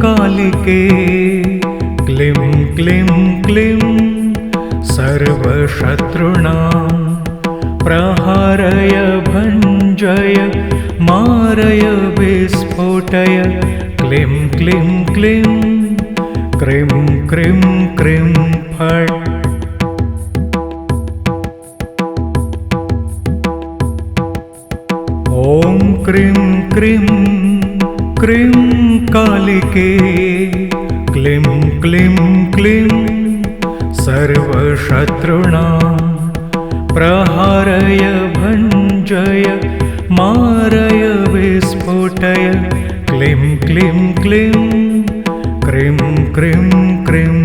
कालिके क्लीं क्लीं क्लीं सर्वशत्रूणां प्रहारय भञ्जय मारय विस्फोटय क्लीं क्लीं क्लीं क्रीं क्रीं क्रीं फट्। ॐ क्रीं क्रीं क्रीं कालिके क्लीं क्लीं क्लीं सर्वशत्रूणां प्रहारय भञ्जय मारय विस्फोटय क्लीं क्लीं क्लीं क्रीं क्रीं क्रीं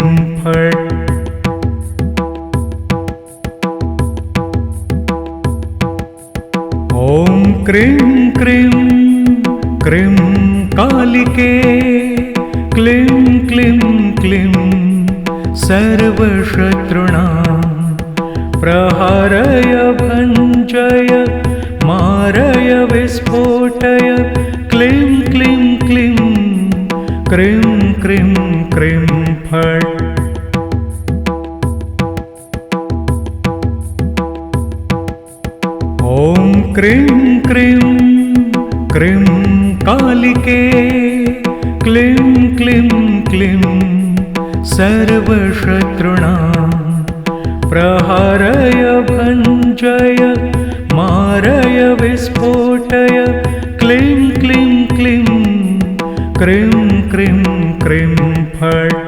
फट्। ॐ क्रीं क्रीं क्रीं कालिके क्लीं क्लीं क्लीं सर्वशत्रूणां प्रहारय भञ्जय मारय विस्फोटय क्लीं क्लीं क्लीं क्रीं क्रीं क्रीं फट्। ॐ क्रीं क्रीं क्रीं कालिके क्लीं क्लीं क्लीं सर्वशत्रूणां प्रहारय भञ्जय मारय विस्फोटय क्लीं क्लीं क्लीं क्रीं क्रीं क्रीं फट्।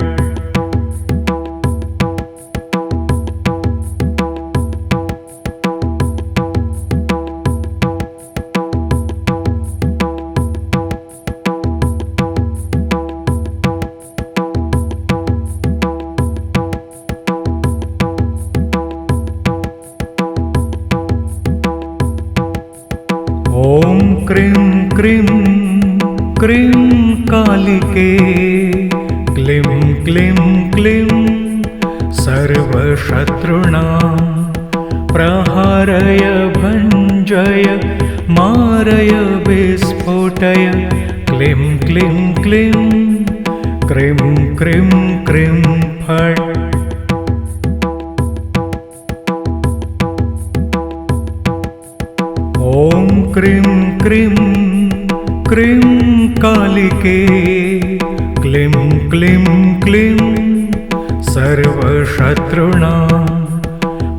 ॐ क्रीं क्रीं क्रीं कालिके क्लीं क्लीं क्लीं सर्वशत्रूणां प्रहारय भञ्जय मारय विस्फोटय क्लीं क्लीं क्लीं क्रीं क्रीं क्रीं फट्। ॐ क्रीं क्रीं क्रीं कालिके क्लीं क्लीं क्लीं सर्वशत्रूणां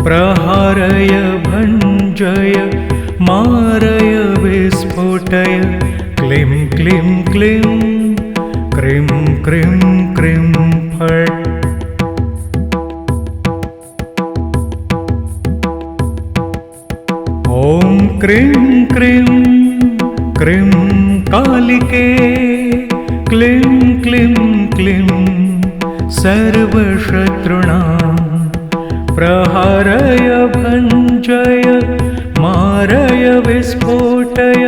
प्रहारय भञ्जय मारय विस्फोटय क्लीं क्लीं क्लीं क्रीं क्रीं क्रीं फट्। ॐ क्रीं क्रीं क्रीं कालिके क्लीं क्लीं क्लीं सर्वशत्रूणां प्रहारय भञ्जय मारय विस्फोटय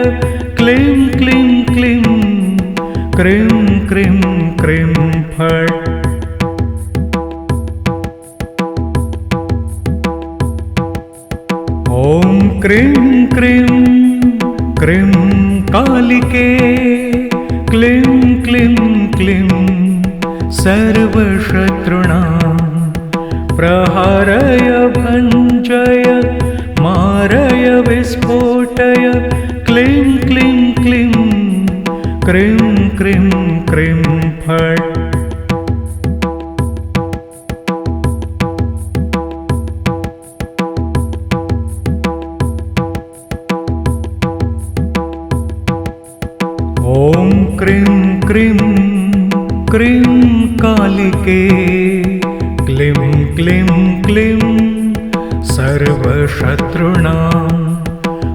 क्लीं क्लीं क्लीं क्रीं क्रीं क्रीं फट्। ॐ क्रीं क्रीं क्रीं कालिके क्लीं क्लीं क्लीं सर्वशत्रूणां प्रहारय भञ्जय मारय विस्फोटय क्लीं क्लीं क्लीं क्रीं क्रीं क्रीं फट्। ॐ क्रीं क्रीं क्रीं कालिके क्लीं क्लीं क्लीं सर्वशत्रूणां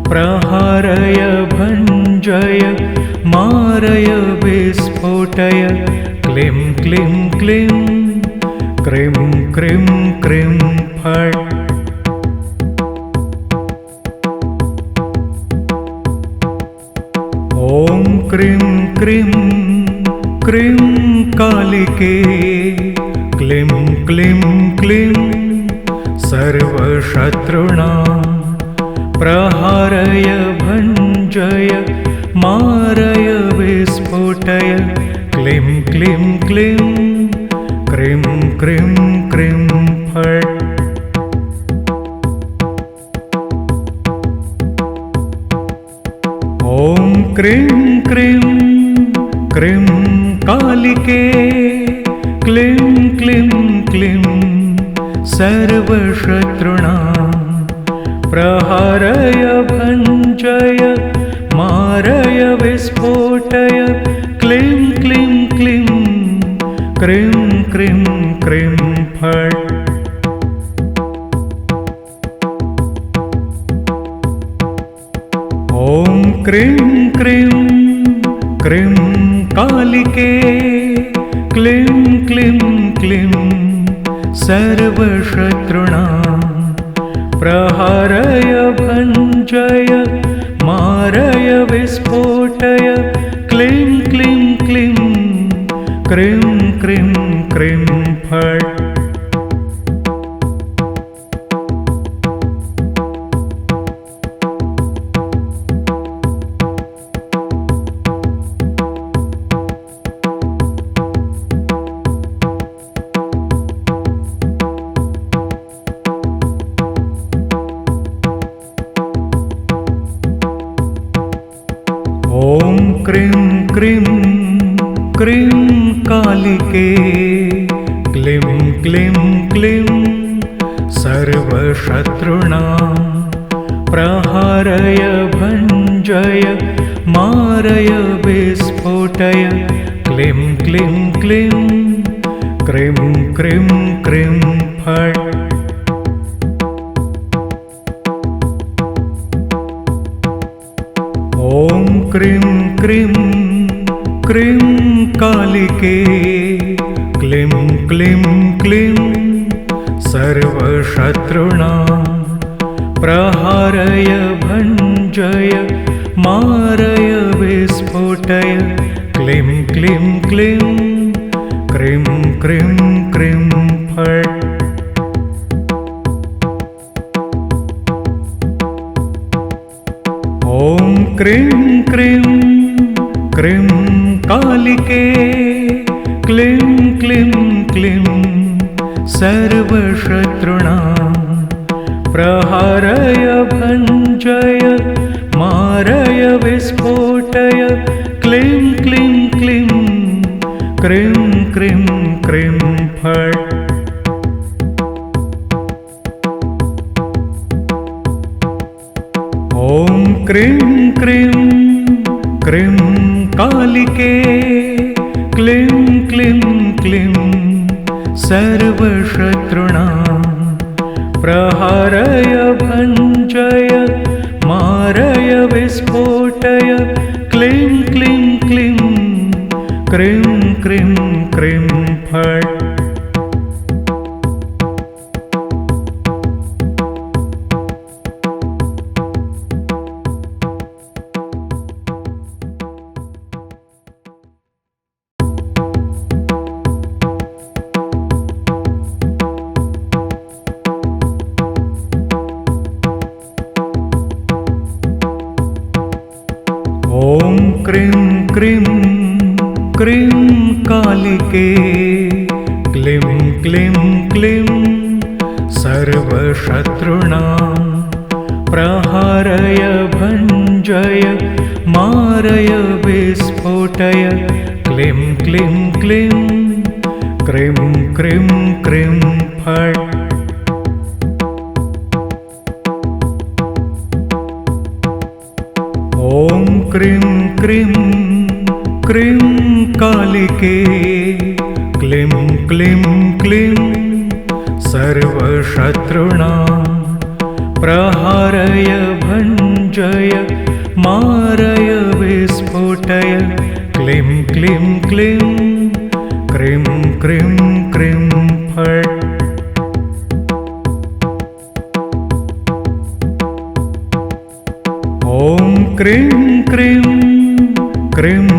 प्रहारय भञ्जय मारय विस्फोटय क्लीं क्लीं क्लीं क्रीं क्रीं क्रीं फट्। ॐ क्रीं क्रीं क्रीं कालिके क्लीं क्लीं क्लीं सर्वशत्रूणां प्रहारय भञ्जय मारय विस्फोटय क्लीं क्लीं क्लीं क्रीं क्रीं क्रीं फट्। ॐ क्रीं क्रीं क्रीं कालिके क्लीं क्लीं क्लीं सर्वशत्रूणां प्रहारय भञ्जय मारय विस्फोटय क्लीं क्लीं क्लीं क्रीं क्रीं क्रीं फट्। ॐ क्रीं क्रीं क्रीं कालिके क्लीं क्लीं क्लीं सर्वशत्रूणां प्रहारय भञ्जय मारय विस्फोटय क्लीं क्लीं क्लीं क्रीं क्रीं क्रीं फट्। ॐ क्रीं क्रीं क्रीं कालिके क्लीं क्लीं क्लीं सर्वशत्रूणां प्रहारय भञ्जय मारय विस्फोटय क्लीं क्लीं क्लीं क्रीं क्रीं क्रीं फट्। ॐ क्रीं क्रीं क्रीं कालिके क्लीं क्लीं क्लीं सर्वशत्रूणां प्रहारय भञ्जय मारय विस्फोटय क्लीं क्लीं क्लीं क्रीं क्रीं क्रीं फट्। ॐ क्रीं क्रीं क्रीं कालिके क्लीं क्लीं क्लीं सर्वशत्रूणां प्रहारय भञ्जय मारय विस्फोटय क्लीं क्लीं क्लीं क्रीं क्रीं क्रीं फट्। ॐ क्रीं क्रीं क्रीं कालिके क्लीं क्लीं क्लीं सर्वशत्रूणां प्रहारय भञ्जय मारय विस्फोटय क्लीं क्लीं क्लीं क्रीं क्रीं क्रीं फट्। ॐ क्रीं क्रीं क्रीं कालिके क्लीं क्लीं क्लीं सर्वशत्रूणां प्रहारय भञ्जय मारय विस्फोटय क्लीं क्लीं क्लीं क्रीं क्रीं क्रीं फट्। ॐ क्रीं क्रीं क्रीं कालिके क्लीं क्लीं क्लीं सर्वशत्रूणां प्रहारय भञ्जय मारय विस्फोटय क्लीं क्लीं क्लीं क्रीं क्रीं क्रीं फट्। ॐ क्रीं क्रीं क्रीं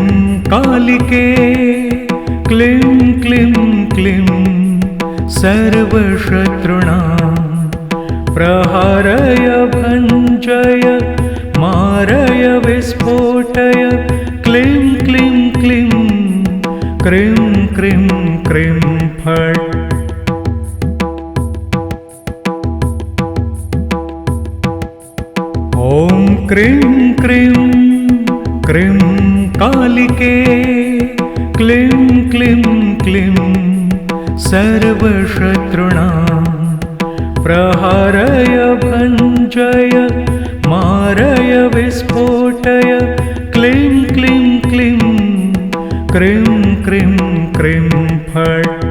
कालिके क्लीं क्लीं क्लीं सर्वशत्रूणां प्रहारय भञ्जय मारय विस्फोटय क्लीं क्लीं क्लीं क्रीं क्रीं क्रीं फट्। ॐ क्रीं क्रीं क्रीं कालिके क्लीं क्लीं क्लीं सर्वशत्रूणां प्रहारय भञ्जय मारय विस्फोटय क्लीं क्लीं क्लीं क्रीं क्रीं क्रीं फट्।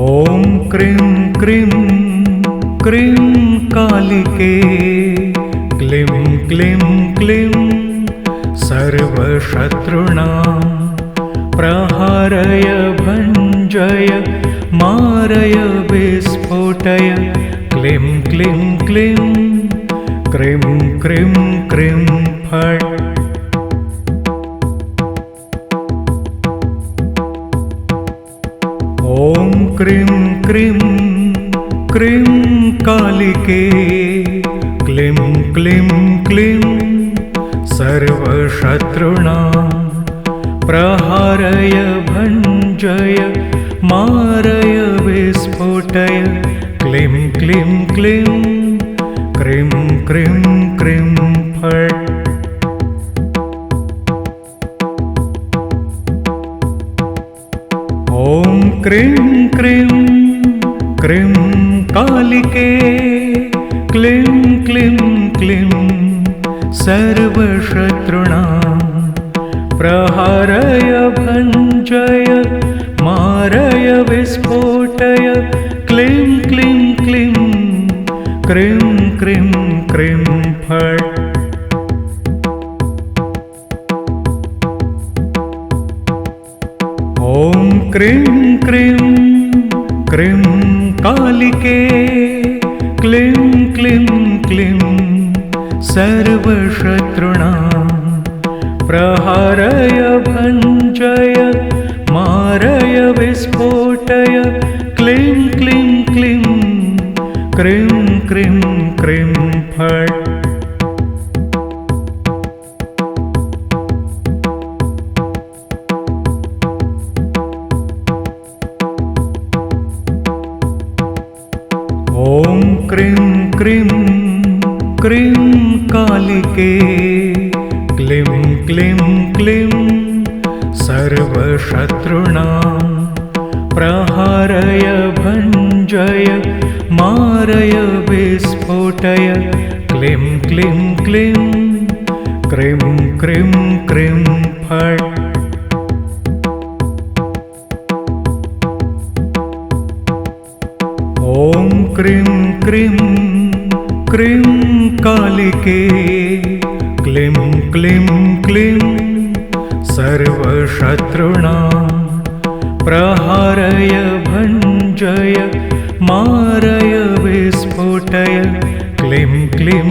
ॐ क्रीं क्रीं क्रीं कालिके क्लीं क्लीं क्लीं सर्वशत्रूणां प्रहारय भञ्जय मारय विस्फोटय क्लीं क्लीं क्लीं क्रीं क्रीं क्रीं फट्। ॐ क्रीं क्रीं क्रीं कालिके क्लीं क्लीं क्लीं सर्वशत्रूणां प्रहारय भञ्जय मारय विस्फोटय क्लीं क्लीं क्लीं क्रीं क्रीं क्रीं फट्। ॐ क्रीं क्रीं क्रीं कालिके क्लीं क्लीं क्लीं सर्वशत्रूणां प्रहारय भञ्जय मारय विस्फोटय क्लीं क्लीं क्लीं क्रीं क्रीं क्रीं फट्। ॐ क्रीं क्रीं क्रीं कालिके क्लीं क्लीं क्लीं सर्वशत्रूणां प्रहारय भञ्जय मारय विस्फोटय क्लीं क्लीं क्लीं क्रीं क्रीं क्रीं फट्। ॐ क्रीं क्रीं क्रीं कालिके क्लीं क्लीं क्लीं सर्वशत्रूणां प्रहारय भञ्जय मारय विस्फोटय क्लीं क्लीं क्लीं क्रीं क्रीं क्रीं फट्। ॐ क्रीं क्रीं क्रीं कालिके क्लीं क्लीं क्लीं सर्वशत्रूणां प्रहारय भञ्जय मारय विस्फोटय क्लीं क्लीं